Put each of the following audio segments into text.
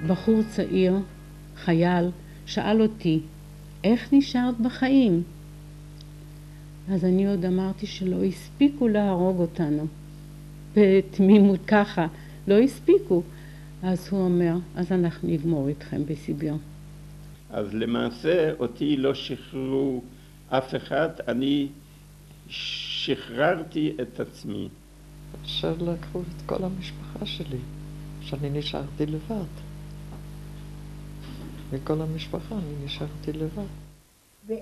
בחור צעיר, חייל, שאל אותי, איך נשארת בחיים? אז אני עוד אמרתי שלא הספיקו להרוג אותנו. בתמימות ככה, לא הספיקו. אז הוא אומר, אז אנחנו נגמור איתכם בסיביון. אז למעשה אותי לא שחררו אף אחד, אני שחררתי את עצמי. עכשיו לקחו את כל המשפחה שלי, שאני נשארתי לבד. מכל המשפחה אני נשארתי לבד.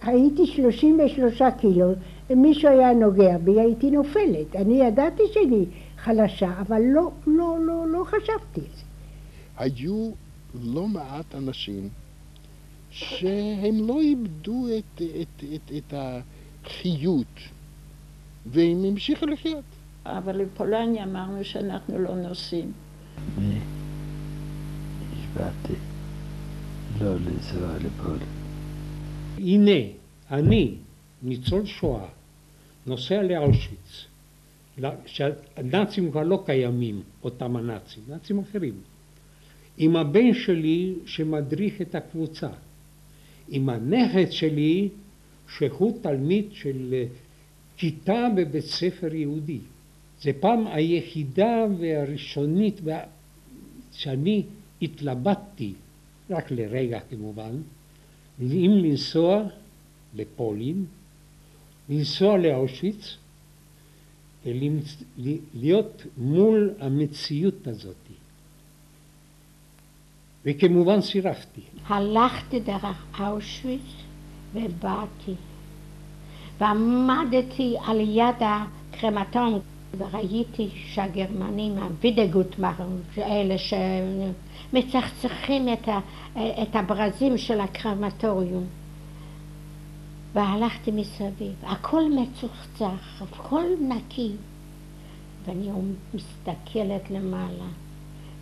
הייתי 33 קילו, מישהו היה נוגע בי, הייתי נופלת. אני ידעתי שאני חלשה, אבל לא חשבתי את זה. היו לא מעט אנשים שהם לא איבדו את החיות, והם המשיכו לחיות. אבל לפולניה אמרנו שאנחנו לא נוסעים. אני השבעתי לא לנסוע לפולין. הנה, אני, ניצול שואה, נוסע לאושוויץ, שהנאצים כבר לא קיימים, אותם הנאצים, נאצים אחרים, עם הבן שלי שמדריך את הקבוצה, עם הנכד שלי שהוא תלמיד של כיתה בבית ספר יהודי. זה פעם היחידה והראשונית שאני התלבטתי, רק לרגע כמובן, אם לנסוע לפולין, לנסוע לאושוויץ, ולהיות מול המציאות הזאת. וכמובן סירבתי. הלכתי דרך אושוויץ ובאתי, ועמדתי על יד הקרמטוריום, וראיתי שהגרמנים, הווידגוטמאכר, אלה שמצחצחים את הברזים של הקרמטוריום. והלכתי מסביב, הכל מצוחצח, הכל נקי. ואני מסתכלת למעלה,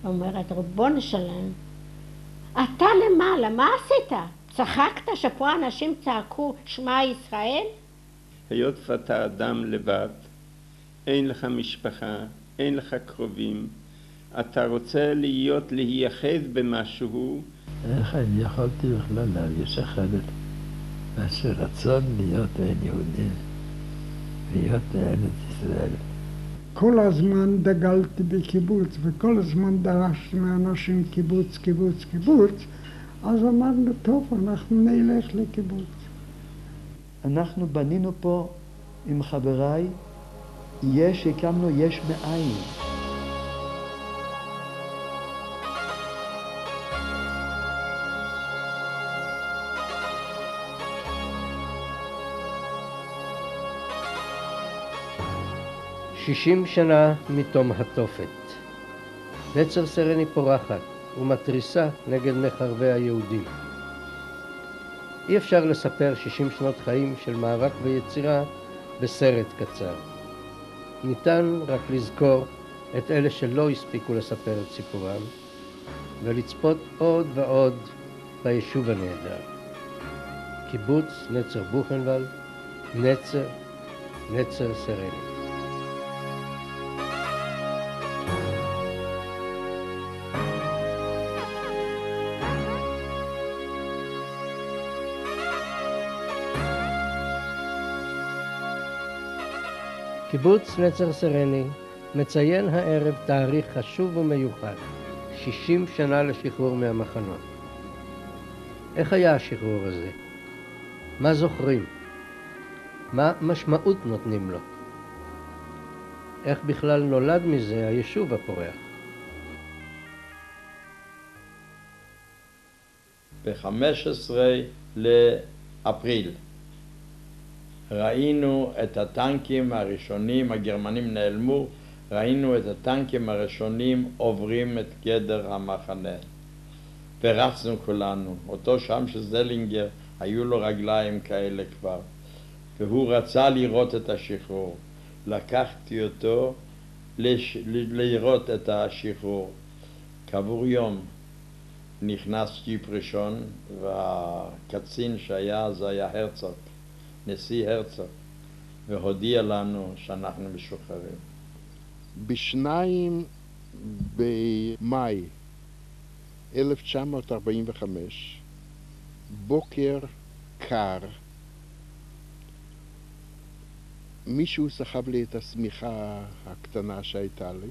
ואומרת, ריבונו שלם, אתה למעלה, מה עשית? צחקת שפה אנשים צעקו שמע ישראל? היות ואתה אדם לבד, אין לך משפחה, אין לך קרובים, אתה רוצה להיאחז במשהו. איך אני יכולתי בכלל להרגיש אחרת מאשר רצון להיות בין יהודים, להיות בארץ ישראל. כל הזמן דגלתי בקיבוץ, וכל הזמן דרשתי מאנשים קיבוץ, קיבוץ, קיבוץ, אז אמרנו, טוב, אנחנו נלך לקיבוץ. אנחנו בנינו פה עם חבריי, הקמנו יש מאין. "60 שנה מתום התופת. נצר סרני פורחת ומתריסה נגד מחרבי היהודים. אי אפשר לספר 60 שנות חיים של מאבק ויצירה בסרט קצר. ניתן רק לזכור את אלה שלא הספיקו לספר את סיפורם, ולצפות עוד ועוד ביישוב הנהדר. קיבוץ נצר בוכנוולד, נצר סרני. קיבוץ נצר סרני מציין הערב תאריך חשוב ומיוחד, 60 שנה לשחרור מהמחנות. איך היה השחרור הזה? מה זוכרים? מה משמעות נותנים לו? איך בכלל נולד מזה היישוב הפורח? ב-15 לאפריל ראינו את הטנקים הראשונים, הגרמנים נעלמו, ראינו את הטנקים הראשונים עוברים את גדר המחנה. ורצנו כולנו. אותו שם שזלינגר, היו לו רגליים כאלה כבר. והוא רצה לראות את השחרור. לקחתי אותו לראות את השחרור. כעבור יום נכנס ג'יפ ראשון, והקצין שהיה, זה היה הרצוג. נשיא הרצוג, והודיע לנו שאנחנו משוחררים. ב2 במאי 1945, בוקר קר, מישהו סחב לי את השמיכה הקטנה שהייתה לי.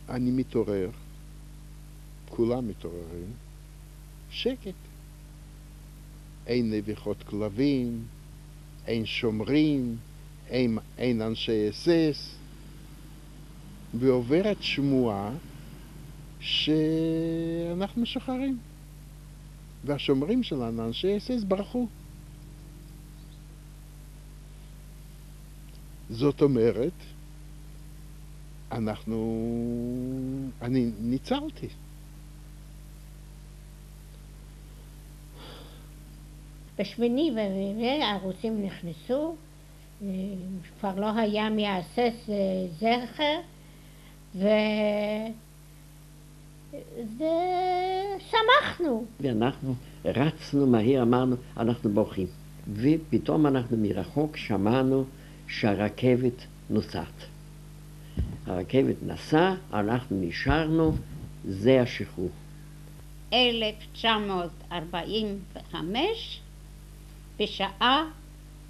אני מתעורר, כולם מתעוררים, שקט. אין נביחות כלבים, אין שומרים, אין אנשי אס-אס, ועוברת שמועה שאנחנו משוחררים. והשומרים שלנו, אנשי אס-אס, ברחו. זאת אומרת, אני ניצלתי. בשמיני הרוסים נכנסו, כבר לא היה מהסס זכר, ושמחנו. ואנחנו רצנו מהר, אמרנו, אנחנו בורחים. ופתאום אנחנו מרחוק שמענו שהרכבת נוסעת. הרכבת נסעה, אנחנו נשארנו, זה השחרור. 1945, בשעה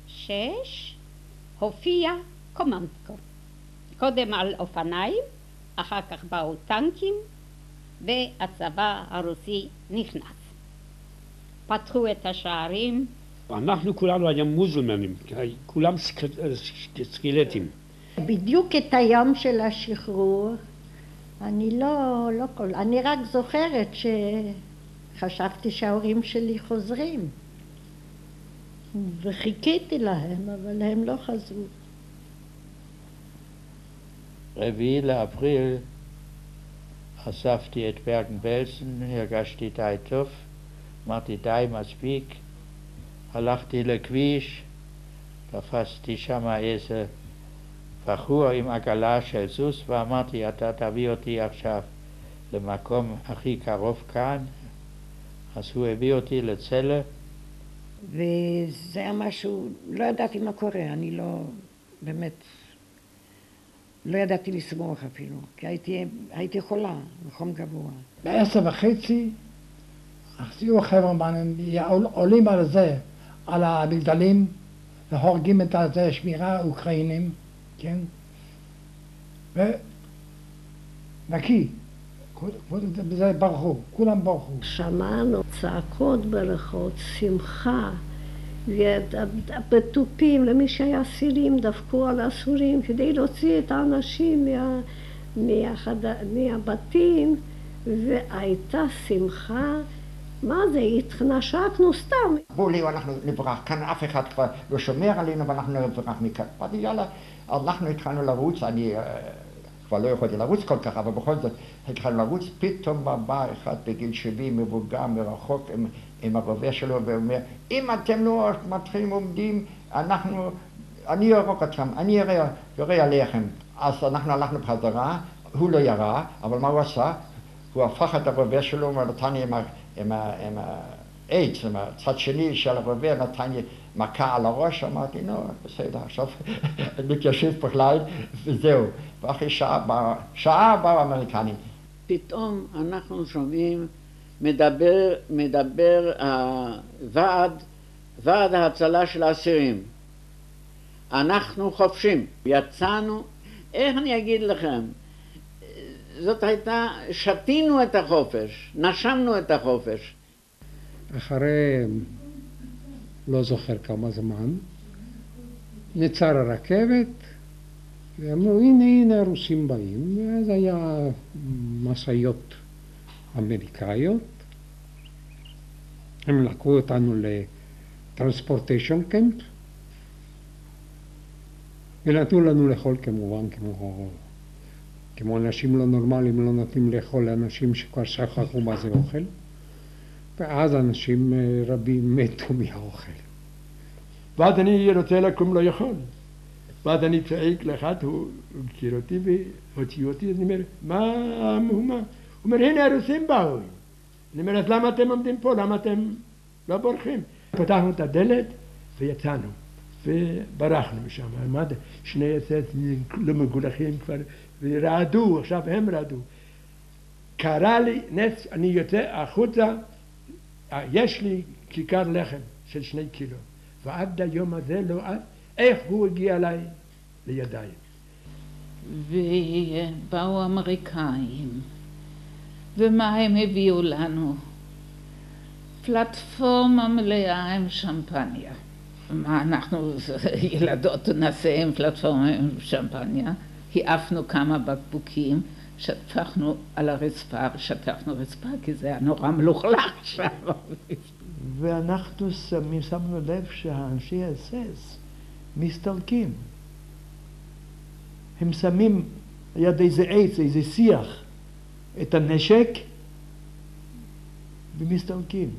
6, הופיע קומנדקו. קודם על אופניים, אחר כך באו טנקים, והצבא הרוסי נכנס. פתחו את השערים. אנחנו כולנו היינו מוזלמנים, כולם סקילטים. בדיוק את היום של השחרור, אני אני רק זוכרת שחשבתי שההורים שלי חוזרים. וחיכיתי להם, אבל הם לא חזרו. 4 לאפריל אספתי את ברגן-בלזן, הרגשתי די טוב, אמרתי די מספיק, הלכתי לכביש, תפסתי שם איזה בחור עם עגלה של סוס ואמרתי, אתה תביא אותי עכשיו למקום הכי קרוב כאן. אז הוא הביא אותי לצלע. וזה היה משהו, לא ידעתי מה קורה, אני לא, באמת, לא ידעתי לסמוך אפילו, כי הייתי חולה, בחום גבוה. ב10:30 החזירו חבר'ה עולים על זה, על המגדלים, והורגים את זה, שמירה אוקראינים, כן? ונקי, וזה ברחו, כולם ברחו. שמענו צעקות ברחוב, שמחה, ובתופים, למי שהיה אסירים, דפקו על אסורים כדי להוציא את האנשים מהבתים, והייתה שמחה. מה זה? התנשקנו סתם. אמרו לי, אנחנו נברח, כאן אף אחד כבר לא שומר עלינו ואנחנו נברח מכאן. אמרתי, יאללה, אנחנו התחלנו לרוץ, אני כבר לא יכולתי לרוץ כל כך, אבל בכל זאת התחלנו לרוץ, פתאום בא אחד בגיל 70, מבוגר, מרחוק, עם הרובה שלו, ואומר, אם אתם לא מתחילים עומדים, אני ארוג אתכם, אני יורה עליכם. אז אנחנו הלכנו בחזרה, הוא לא ירה, אבל מה הוא עשה? הוא הפך את הרובה שלו ונתן לי עם העץ, עם הצד שני של הרובה, נתן לי מכה על הראש, אמרתי, נו, בסדר, עכשיו מתיישב בכלל, וזהו. ואחרי שעה באו האמריקנים. פתאום אנחנו שומעים, מדבר ועד ההצלה של האסירים. אנחנו חופשים. יצאנו, איך אני אגיד לכם, זאת הייתה, שתינו את החופש, נשמנו את החופש. אחרי, לא זוכר כמה זמן, נצר הרכבת, ואמרו, הנה הרוסים באים, ואז היה מסעיות אמריקאיות. הם לקחו אותנו לטרנספורטיישן קמפ, ונתנו לנו לאכול כמובן, כמו אנשים לא נורמליים, לא נותנים לאכול לאנשים שכבר שכחו מה זה אוכל, ואז אנשים רבים מתו מהאוכל. ואז אני רוצה לקום לא יכול. ואז אני צועק לאחד, הוא מכיר אותי והוציא אותי, אז אני אומר, מה המהומה? הוא אומר, הנה הרוסים באו. אני אומר, אז למה אתם עומדים פה? למה אתם לא בורחים? פתחנו את הדלת ויצאנו, וברחנו משם. שני אסס לא מגולחים כבר, ורעדו, עכשיו הם רעדו. קרה לי נס, אני יוצא החוצה, יש לי כיכר לחם של 2 קילו, ועד היום הזה לא עד, איך הוא הגיע אליי לידיים. ובאו האמריקאים, ומה הם הביאו לנו? פלטפורמה מלאה עם שמפניה. מה אנחנו ילדות נעשה עם פלטפורמה עם שמפניה? העפנו כמה בקבוקים, שטפנו על הרצפה ושטפנו רצפה כי זה היה נורא מלוכלך שם. ואנחנו שמנו לב שהאנשי האס-אס מסתלקים. הם שמים ליד איזה עץ, איזה שיח, את הנשק ומסתלקים.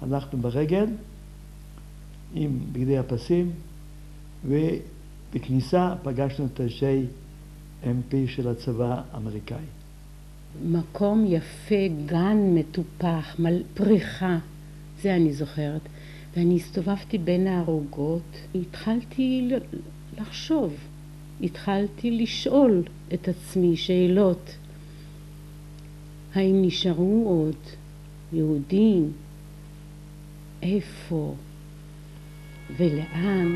הלכנו ברגל עם בגדי הפסים ובכניסה פגשנו את אנשי MP של הצבא האמריקאי. מקום יפה, גן מטופח, פריחה, זה אני זוכרת. ואני הסתובבתי בין הערוגות, התחלתי לחשוב, התחלתי לשאול את עצמי שאלות. האם נשארו עוד יהודים? איפה? ולאן?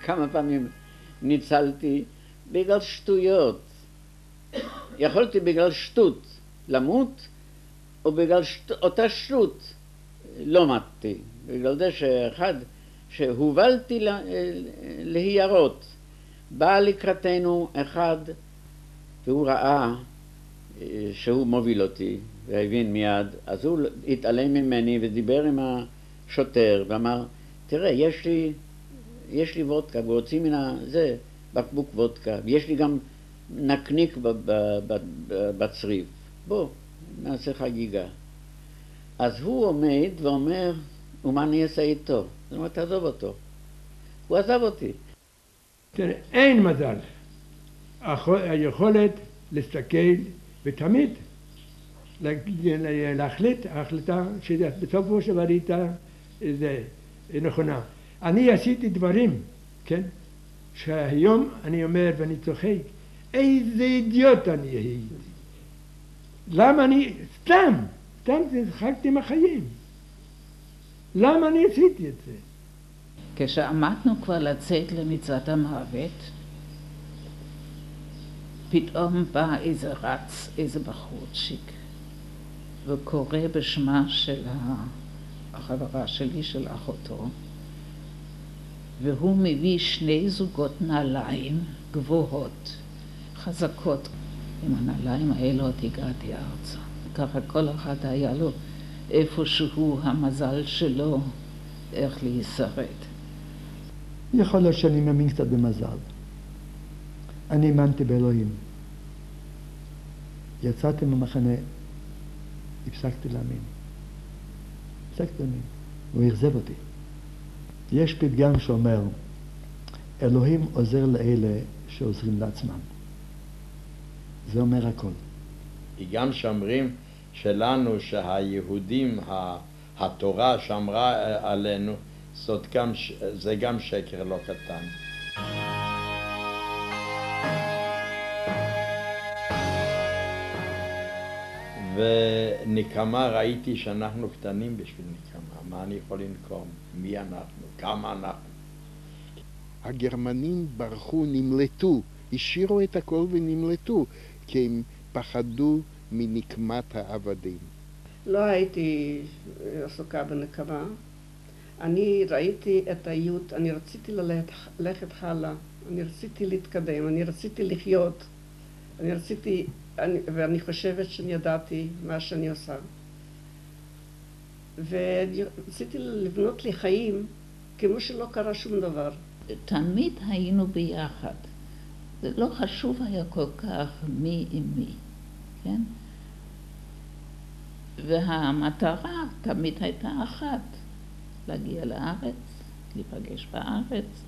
כמה פעמים ניצלתי בגלל שטויות. יכולתי בגלל שטות למות, או בגלל אותה שטות לא מתתי. בגלל זה שאחד שהובלתי להיערות, בא לקראתנו אחד, והוא ראה שהוא מוביל אותי, והבין מיד, אז הוא התעלם ממני ודיבר עם השוטר, ואמר, תראה, יש לי וודקה, והוציא מן זה בקבוק וודקה, ויש לי גם נקניק בצריף. בוא, נעשה חגיגה. אז הוא עומד ואומר, ומה אני אעשה איתו? זאת אומרת, תעזוב אותו. הוא עזב אותי. תראה, אין מזל. היכולת להסתכל ותמיד להחליט, ההחלטה שבסופו של דבר הייתה נכונה. אני עשיתי דברים, כן? שהיום אני אומר ואני צוחק, איזה אידיוט אני הייתי. למה אני, סתם שחקתי עם החיים. למה אני עשיתי את זה? כשעמדנו כבר לצאת למצוות המוות, פתאום בא איזה בחורצ'יק, וקורא בשמה של החברה שלי, של אחותו, והוא מביא 2 זוגות נעליים גבוהות, חזקות. עם הנעליים האלה עוד הגעתי ארצה. ככה כל אחד היה לו איפשהו המזל שלו, איך להישרד. יכול להיות שאני מאמין קצת במזל. אני האמנתי באלוהים. יצאתי מהמחנה, הפסקתי להאמין. הוא אכזב אותי. יש פתגם שאומר, אלוהים עוזר לאלה שעוזרים לעצמם. זה אומר הכל. גם שאומרים שלנו שהיהודים, התורה שאמרה עלינו, זה גם שקר לא קטן. ונקמה, ראיתי שאנחנו קטנים בשביל נקמה. מה אני יכול לנקום? מי אנחנו? כמה אנחנו? הגרמנים ברחו, נמלטו, השאירו את הכל ונמלטו, כי הם פחדו מנקמת העבדים. לא הייתי עסוקה בנקמה. אני ראיתי את האיות, אני רציתי ללכת הלאה, אני רציתי להתקדם, אני רציתי לחיות, ואני חושבת שאני ידעתי מה שאני עושה. ורציתי לבנות לי חיים כמו שלא קרה שום דבר. תמיד היינו ביחד. זה לא חשוב היה כל כך מי עם מי, כן? והמטרה תמיד הייתה אחת, להגיע לארץ, להיפגש בארץ,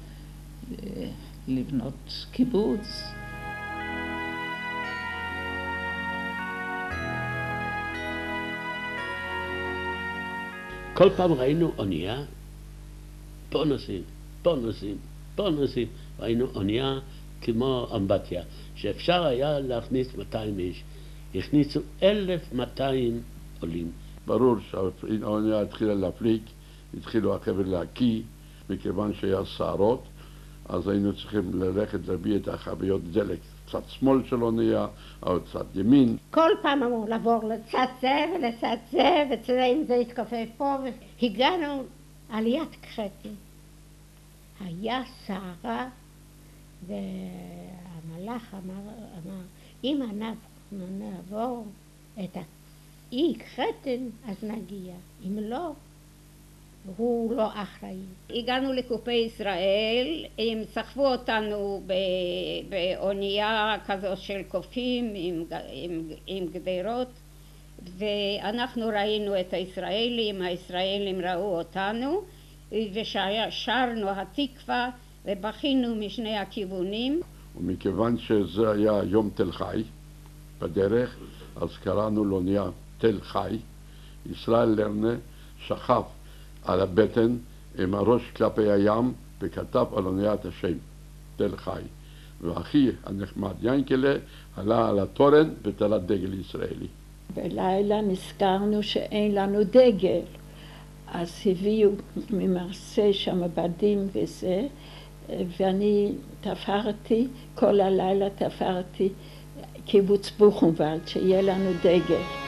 לבנות קיבוץ. כל פעם ראינו אונייה, פה נוסעים, פה נוסעים, פה נוסעים. ראינו אונייה כמו אמבטיה, שאפשר היה להכניס 200 איש. הכניסו 1,200 עולים. ברור שהאונייה התחילה להפליג, התחילו החבר'ה להקיא, מכיוון שהיה סערות, אז היינו צריכים ללכת להביא את החביות דלק, צד שמאל של אונייה, או צד ימין. כל פעם אמרו לעבור לצד זה ולצד זה, וצדעים זה התכופף פה, והגענו על יד קרטי. היה סערה, והמלאך אמר, אם אנחנו נעבור את האי קרטן, אז נגיע. אם לא, הוא לא אחראי. הגענו לקופי ישראל, הם סחבו אותנו באונייה כזו של קופים עם גדרות, ואנחנו ראינו את הישראלים, הישראלים ראו אותנו, ושרנו התקווה ובכינו משני הכיוונים. ומכיוון שזה היה יום תל חי בדרך, אז קראנו לאונייה תל חי. ישראל לרנה שכב על הבטן עם הראש כלפי הים וכתב על אוניית השם, תל חי. ואחי הנחמד ינקלה עלה על התורן ותלה דגל ישראלי. בלילה נזכרנו שאין לנו דגל, אז הביאו ממרסה שם בדים וזה, ואני תפרתי, כל הלילה תפרתי קיבוץ בוכנוולד, שיהיה לנו דגל.